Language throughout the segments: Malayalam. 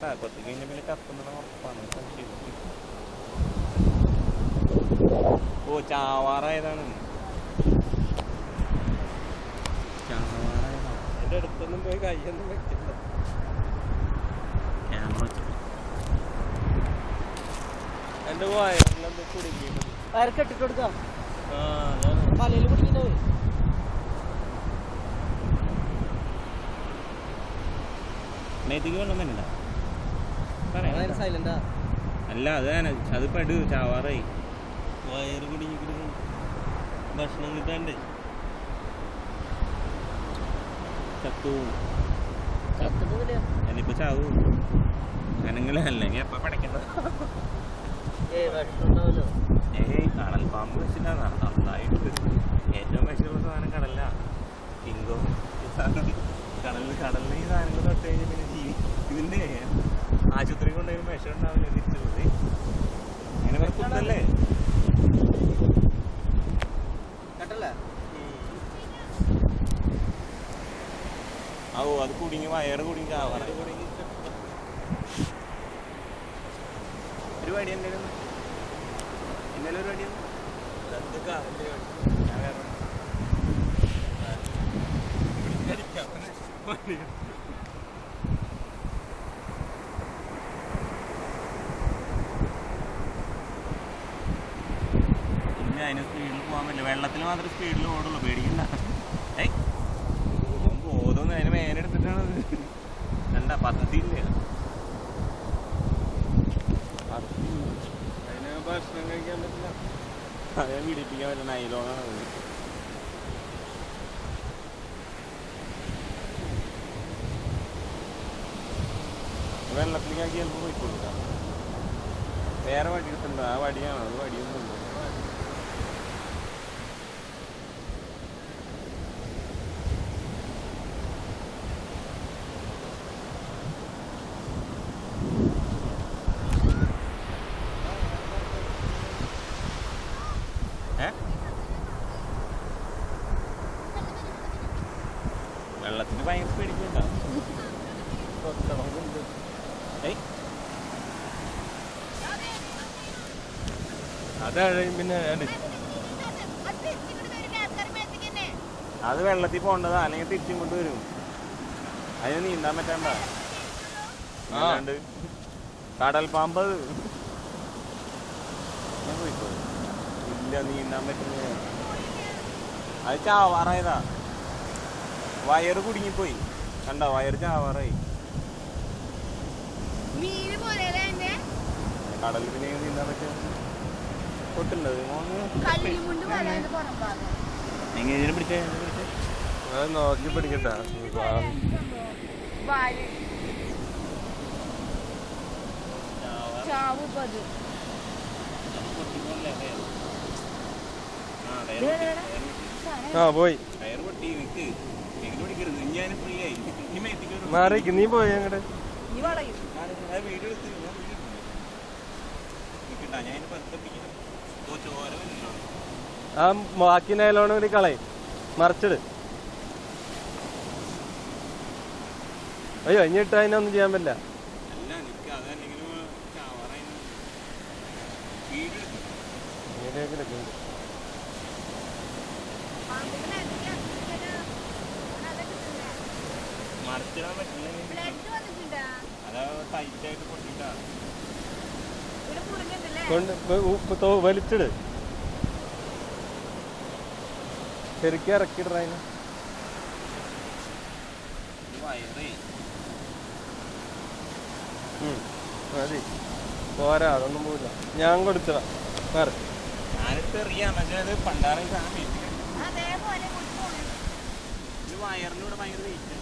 കൊത്തി കഴിഞ്ഞ പിന്നെ കത്തുന്നത് ഉറപ്പാണ്. ഓ ചാവാറായതാണ്. എന്റെ അടുത്തൊന്നും പോയി കൈയൊന്നും വെക്കില്ല. ക്യാമറ എന്റെ വയറിലെന്ത് കുടുങ്ങിയിട്ട് വയർ കെട്ടിട്ട് കൊടുക്കാം. അതാണ് തലയിൽ പിടിക്കുന്നത്. മേത്തിക്ക് വെള്ളം വേണ്ട സൈലന്റാ. അല്ല അത് പെടു ചാവാറായി. വയറ് കുടുങ്ങിയിട്ട് ഭക്ഷണം കിട്ടാണ്ടേ ചത്തു ചത്തിട്ടൊന്നുമില്ല. ഞാനിപ്പോ ചാവൂ അനങ്ങളെ അല്ലെങ്കിൽ എപ്പ പടക്കണ്ട. വിഷമുണ്ടാവല്ലോ. കടൽ പാമ്പ് വെച്ചിട്ടാണ് നന്നായിട്ട്. ഏറ്റവും വിഷമുള്ള സാധനം കടല കിങ്കോ കടലിൽ ഈ സാധനങ്ങൾ തൊട്ട് കഴിഞ്ഞാൽ പിന്നെ ഇതിന്റെ ആശുപത്രി കൊണ്ടുപോയി വിഷം ഉണ്ടാവില്ല. തിരിച്ചു പോയി അങ്ങനെ കുത്തല്ലേ കേട്ടല്ലേ? ഓ അത് കുടുങ്ങി വയറ് കുടുങ്ങി ആവാറ ഒരു വടി എന്തായാലും ഒരു വടി ഞാൻ വേറെ ഇല്ല അതിന് സ്പീഡിൽ പോകാൻ പറ്റില്ല. വെള്ളത്തിൽ മാത്രമേ സ്പീഡിൽ ഓടുള്ളൂ. പേടിക്കണ്ട. ബോധമൊന്നും അതിന് മേലെടുത്തിട്ടാണ് കണ്ട പത്തില്ല. അതിന് ഭക്ഷണം കഴിക്കാൻ പറ്റില്ല. അതിനെ പിടിപ്പിക്കാൻ പറ്റില്ല. നൈലോണാണ് അത്. വെള്ളത്തിലേക്കാക്കി ചിലപ്പോൾ പോയിക്കൊടുക്കാം. വേറെ വടി എടുത്തിട്ടുണ്ട്. ആ വടിയാണോ? അത് വടിയൊന്നും ഇല്ല. വെള്ളത്തിന് ഭയങ്കര പേടിക്കുന്നുണ്ടാവും. അതാണ് പിന്നെ അത് വെള്ളത്തിൽ പോകേണ്ടതാ, അല്ലെങ്കിൽ തിരിച്ചും കൊണ്ട് വരും. അതിന് നീന്താൻ പറ്റണ്ട. അല്ലാണ്ട് കടൽ പാമ്പ് ഇല്ല, നീന്താൻ പറ്റുന്ന. അത് ചാവാറായതാ. വയറ് കുടുങ്ങിപ്പോയി. കണ്ട വയറ് ചാവാറായി. കടലിൽ പിന്നെ നീന്താൻ പറ്റും. പൊട്ടുണ്ടത് എങ്ങനെ പിടിച്ചേ നോക്കി പിടിക്കണ്ട. പോയി ടയർ പൊട്ടി. നിക്ക് എങ്ങനെ പിടിക്കരുത്. ഞാൻ ഫ്രീ ആയി. മാറിക്ക്. നീ പോയി അങ്ങോട്ട്. വീഡിയോ എടുത്ത് നിൽക്കട്ടാ. ഞാൻ പത്തിപ്പിക്കണം. ചോര വരില്ലോ. ആ ബാക്കി നൈലോൺ കൂടി കളയും. മറിച്ചിട്. അയ്യോ ഇനിയിട്ട് അതിനൊന്നും ചെയ്യാൻ പറ്റില്ല. അല്ല നിക്ക് അതല്ലെങ്കിലും ചാവാറായി. വീഡിയോ എടുക്കും. മറിച്ചിടാൻ പറ്റില്ല. അതാ ടൈറ്റായിട്ട് പൊട്ടിട്ടാ. വലിച്ചിട്. ശരിക്കും ഇറക്കിയിട. മതി പോരാ, അതൊന്നും പോയില്ല. ഞാൻ കൊടുത്തതാ. ഞാനിട്ട് അറിയാം. പക്ഷേ അത് പണ്ടാറ് വയറിനൂടെ ഭയങ്കര വെയിറ്റ്.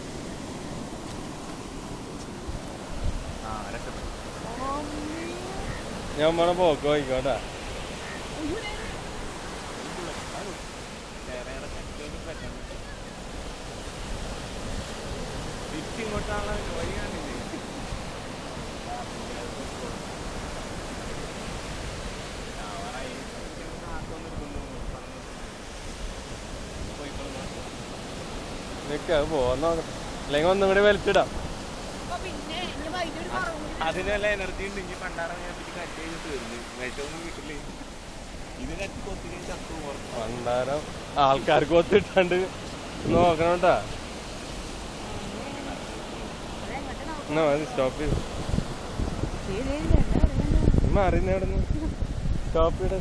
രക്ഷപ്പെട്ടു. ഞാൻ വേണ പോക്കോ ആയിക്കോട്ടെ. തിരിച്ചിങ്ങോട്ടാണുള്ള വഴിയാണിത്. നിൽക്കുക പോവാൻ നോക്കട്ടെ. അല്ലെങ്കിൽ ഒന്നും കൂടി വലിച്ചിടാം. അതിനല്ല എനർജി ഉണ്ട്. ഇനി പണ്ടാറ കറ്റ് ചെയ്ത് തീർന്ന് വിഷമൊന്നും കിട്ടില്ലേ. ഇത് കറ്റ് കൊത്തി ചത്തു പുറത്ത്. പണ്ടാരം ആൾക്കാർക്ക് ഒത്തിട്ടാണ്ട് നോക്കണം കേട്ടാ. എന്നാ മതി സ്റ്റോപ്പ് ചെയ്തു മാറിന്ന് അവിടെ നിന്ന് സ്റ്റോപ്പ് ചെയ്ത്